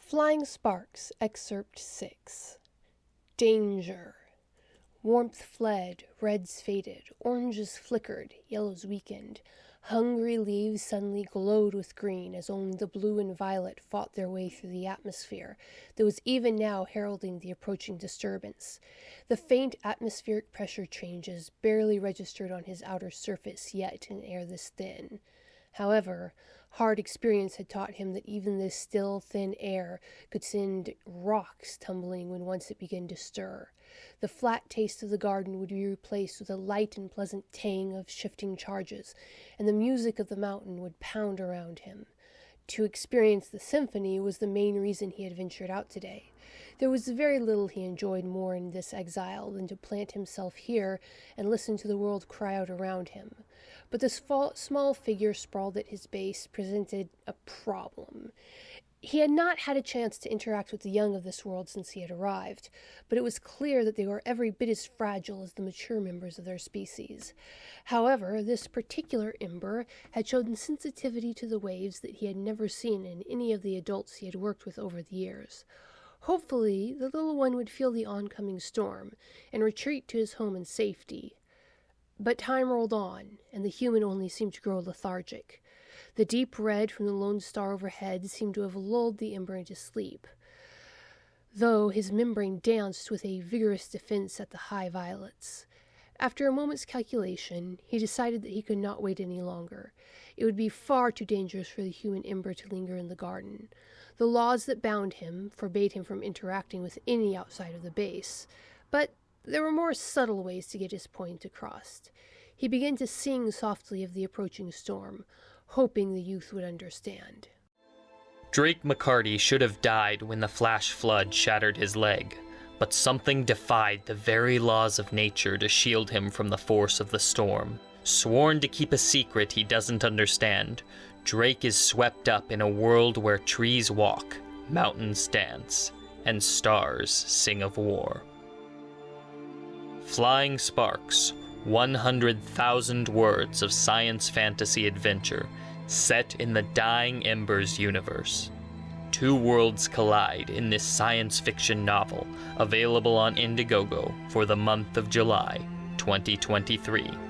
Flying Sparks, Excerpt 6. Danger. Warmth fled, reds faded, oranges flickered, yellows weakened. Hungry leaves suddenly glowed with green as only the blue and violet fought their way through the atmosphere that was even now heralding the approaching disturbance. The faint atmospheric pressure changes barely registered on his outer surface yet in air this thin. However, hard experience had taught him that even this still, thin air could send rocks tumbling when once it began to stir. The flat taste of the garden would be replaced with a light and pleasant tang of shifting charges, and the music of the mountain would pound around him. To experience the symphony was the main reason he had ventured out today. There was very little he enjoyed more in this exile than to plant himself here and listen to the world cry out around him. But the small figure sprawled at his base presented a problem. He had not had a chance to interact with the young of this world since he had arrived, but it was clear that they were every bit as fragile as the mature members of their species. However, this particular ember had shown sensitivity to the waves that he had never seen in any of the adults he had worked with over the years. Hopefully, the little one would feel the oncoming storm and retreat to his home in safety. But time rolled on, and the human only seemed to grow lethargic. The deep red from the lone star overhead seemed to have lulled the ember into sleep, though his membrane danced with a vigorous defense at the high violets. After a moment's calculation, he decided that he could not wait any longer. It would be far too dangerous for the human ember to linger in the garden. The laws that bound him forbade him from interacting with any outside of the base, but there were more subtle ways to get his point across. He began to sing softly of the approaching storm, hoping the youth would understand. Drake McCarty should have died when the flash flood shattered his leg, but something defied the very laws of nature to shield him from the force of the storm. Sworn to keep a secret he doesn't understand, Drake is swept up in a world where trees walk, mountains dance, and stars sing of war. Flying Sparks, 100,000 words of science fantasy adventure set in the Dying Embers universe. Two worlds collide in this science fiction novel, available on Indiegogo for the month of July 2023.